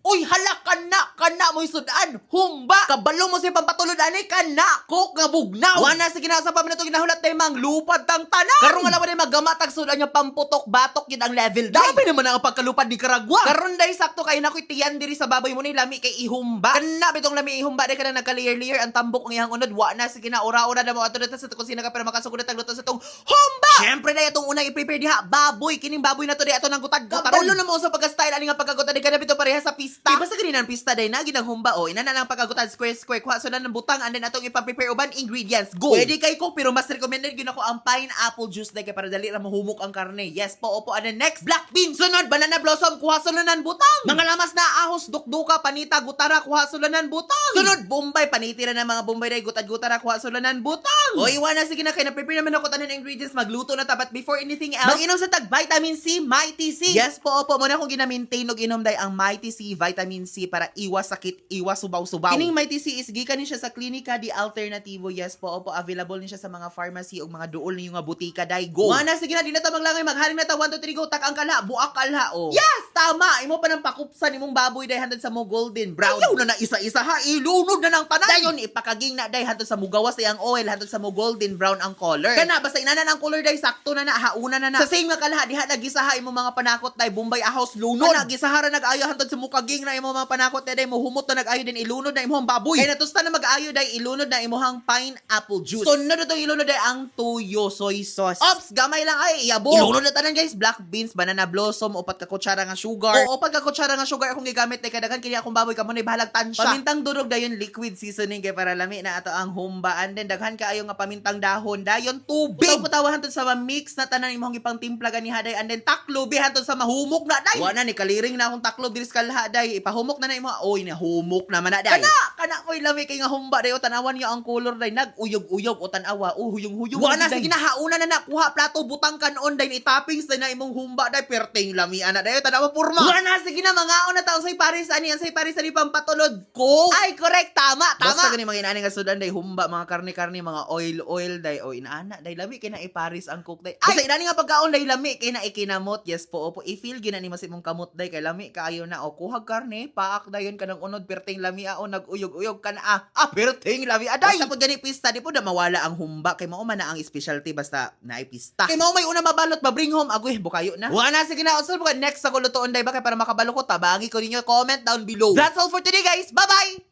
Uy, hala, kana mo'y sudan. Humba, kabalo mo si pampatulod ani, kana ko nga bugnaw. Wana sa ginasa pa minuto ginahulat tayo mang lupad tang tanan. Karong alam mo na magamatag sudan yung pamputok batok yun ang level day. Grabe naman ang pagkalupad ni Karagwa. Karon day sakto kay nakoy tiyan diri sa baboy mo ni lami kay ihumba. Kana bitong lami ihumba day kana nagka-layer ang tambok ng iyang unod. Wa na sa ginaura-ura na mo ato dito sa kusina ka pero makasugod na tagluto sa tong humba. Syempre day atong unang i-prepare diha baboy kining baboy na to day ato nang gutad-gutad. Ulo na mo sa pagka-style ani nga pagkagutad day kana bito pareha sa pista. Iba sa ganin pista day na ginang humba o ina na lang pagkagutad square kuha so na ng butang and then atong ipa-prepare uban ingredients. Go. Pwede kay ko pero mas recommended gyud ako ang pineapple juice day kay para dali ra mahumok ang karne. Yes po opo and then next black beans. Sunod banana blossom kuha sulanan butang. Mga lamas na ahos dukduka panita gutara kuha sulanan butang. Sunod bombay panitira na mga bombay day gutad-gutara kuha sulanan butang. O iwan na sige na kay na prepare naman ako tanan ingredients magluto na tapat before anything else. Mag-inom sa tag vitamin C, Mighty C. Yes po opo mo na akong gina-maintain og inom day ang Mighty C vitamin C para iwas sakit, iwas subaw-subaw. Kining Mighty C is gikan ni siya sa Klinika di Alternativo. Yes po opo available ni siya sa mga pharmacy ug mga duol niyo nga butika day go. Wana sige na di na ta maglangay maghaling na ta 1 2 3 go tak ang kala buak kalha o. Yes tama imo pa nang pakupsan imong baboy day hantod sa mo golden brown. Ayaw na isa-isa ha ilunod na nang tanan. Dayon ipakaging na day hantod sa mo gawas ang oil hantod sa mo golden brown ang color. Kana basta inana ang color day sakto na hauna na. Sa same nga kalha diha nagisaha imong mga panakot day Bombay ahos lunod. Kana gisahara nag-ayo hantod sa mo kaging na imong mga panakot day mo humot na nag-ayo din ilunod na imong baboy. Kay natusta na mag-ayo day ilunod na imong pineapple juice. Sunod na itong ilunod day ang toyo soy sauce. Ops gamay lang ay iyabo. Ilunod na tanan guys black beans, banana blossom, upat ka kutsara nga sugar. O upat ka kutsara nga sugar akong gigamit day kadagan kini akong baboy kamo nay bahalag tansya. Pamintang durog dayon liquid seasoning kay para lami na ato ang humba and then daghan kaayo nga pamintang dahon dayon tubig. Putaw-putaw hantod sa mix na tanan imong ipang timpla gani haday and then taklob hantod sa mahumok na day. Wa na ni kaliring na akong taklob diri sa kalha day ipahumok na imo. Oy na humok naman na day. Kana koy lami kay nga humba day o tanawan niya ang color day nag-uyog-uyog o tanawa huyong-huyong. Wa na sige na hauna na nakuha plato butang kanon day itappings day na imong humba day perting lami ana day tanawa porma. Wa na sige na mga na taon say Paris ani ang say Paris ani pampatulod ko. Ay correct tama. Basta gani mga inani nga sudan day humba mga karne mga oil day o inaana day lami kay na i-Paris ang cook day. Basta inani nga pagkaon day lami kay na ikinamot. Yes po opo i-feel gina ni mas imong kamot day kay lami kaayo na o kuhag karne paak dayon kanang unod perting lami o nag-uyog-uyog ka na perting lami aday. Basta pag gani pista di po na mawala ang humba kay mao man na ang specialty basta naay pista. Kay mao may una mabalot ba bring home agoy bukayo na. Wa na sige na usol next sa kulutoon day ba kay para makabalo ko tabangi ko ninyo comment down below. That's all for today guys. Bye bye.